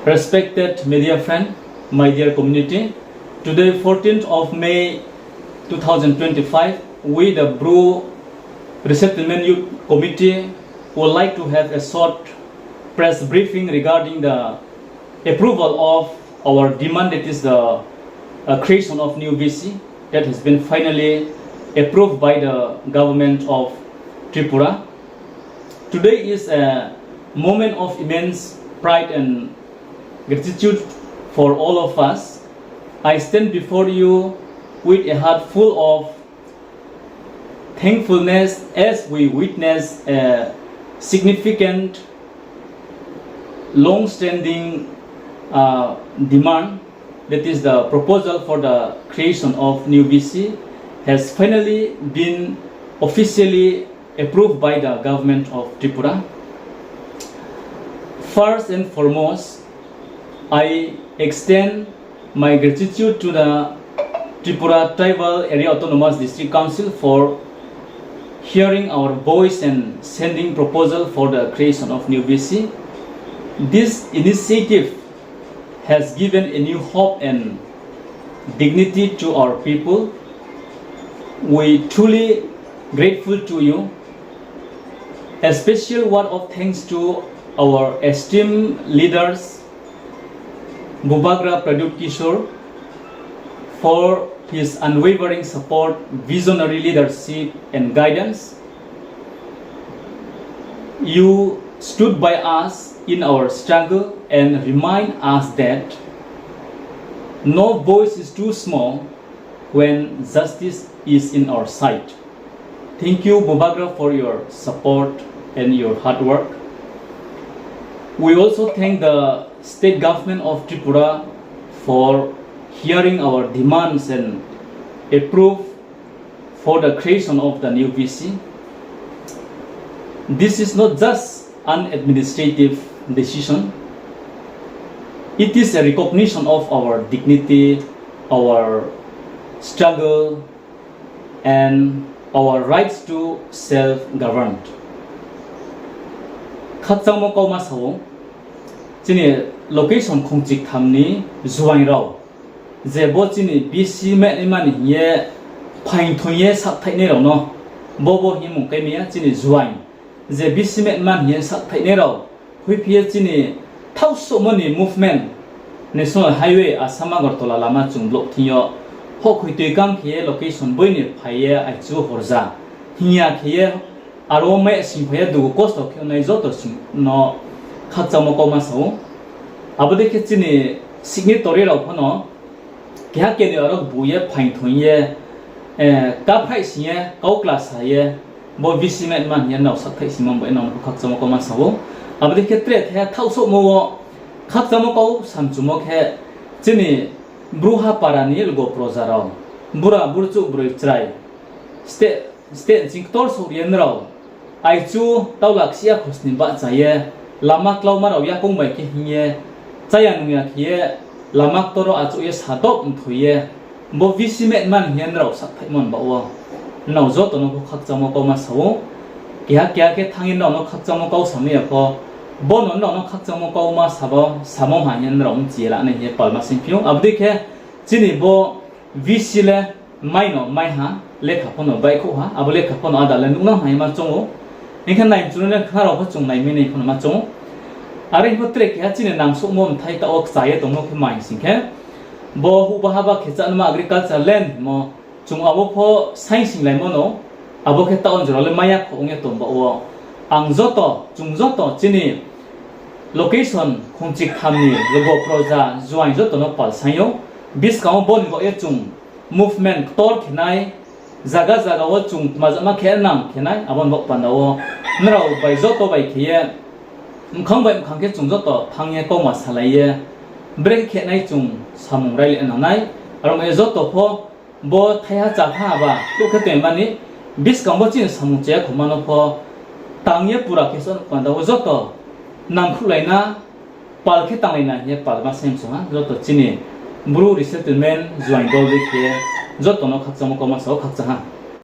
Respected media friend, my dear community, today 14th of May 2025, we the Bru Resettlement Youth Committee would like to have a short press briefing regarding the approval of our demand, that is the creation of new VC that has been finally approved by the government of Tripura. Today is a moment of immense pride and gratitude for all of us. I stand before you with a heart full of thankfulness as we witness a significant, long-standing demand, that is the proposal for the creation of new VC, has finally been officially approved by the government of Tripura. First and foremost, I extend my gratitude to the Tripura Tribal Area Autonomous District Council for hearing our voice and sending proposal for the creation of new VC. This initiative has given a new hope and dignity to our people. We truly grateful to you. A special word of thanks to our esteemed leaders, Bubagra Pradut Kishore, for his unwavering support, visionary leadership and guidance. You stood by us in our struggle and remind us that no voice is too small when justice is in our sight. Thank you, Bubagra, for your support and your hard work. We also thank the state government of Tripura for hearing our demands and approve for the creation of the new VC. This is not just an administrative decision. It is a recognition of our dignity, our struggle, and our rights to self-government. Khatsang mo kaw masaw, chini location khongchik thamni zuwai raw, jebo chini BC me imani ye phain thoye sak thaine raw no, bobo hi mung kaimia chini zuwai, je BC me man ye sak thaine raw, hui phie chini thau so mani movement national highway Asama Agartala lama chung block thiyo, ho khui tui kam khie location boini phaiye aichu horja, hiya khie aro me simphaya du cost of nai joto sing no khatsamo ko maso abode ke chini signatory raw phono kya ke ne aro buye phain thoye ka phai siye kau class haye bo visimet man yan naw sak thai simam bo enong khatsamo ko maso abode ke tre the thauso mo khatsamo ko samchumo khe chini bruha parani go prozaraw bura burchu broi chrai state jingtor so rian raw aichu taulak sia khosni ba chaye lama klauma raw ya kong bai ke hiye chaya nuya khie lama toro achu ye sadop thoye bo visimet man hian raw sak thaimon ba wa naw zo to no khakchamo ko ma sawo kya ke thangin no khakchamo ko samya ko bo no khakchamo ko ma sabo samom ha hian raw chila ne he palma sinphiu abdi khe chini bo visile mai ha lekha phono bai kho ha abole lekha phono adala nungna mai ma chongo engkhan nai chunne kharo ko chung nai mini phono ma chong are ho tre kya chini nam so mom thai ta ok saye to no mai singkhe bo hu ba ba khechan ma agriculture land mo chung abo pho sai sing lai mo no abo khe ta on jora le maya kho nge tom ba o ang joto chung joto chini location khongchik thamni logo proja join joto no pal sayo bis kaung bon go e chung movement tor khinai jaga wo chung mazama khenam khenai abon bok panawo nrau bai joto bai khie mkhang bai mkhang ke chung joto phangye ko ma salaiye break khenai chung samung rai le nanai arom e joto pho bo thaya cha pha ba tu khate mani bis kaung bo chin samung che khomano pho tangye pura keson panawo joto nam khulaina pal khe tanglaina ye pal ma sem so ha joto chini Bru Resettlement join go with here joto no khatsamo ko ma so khatsa ha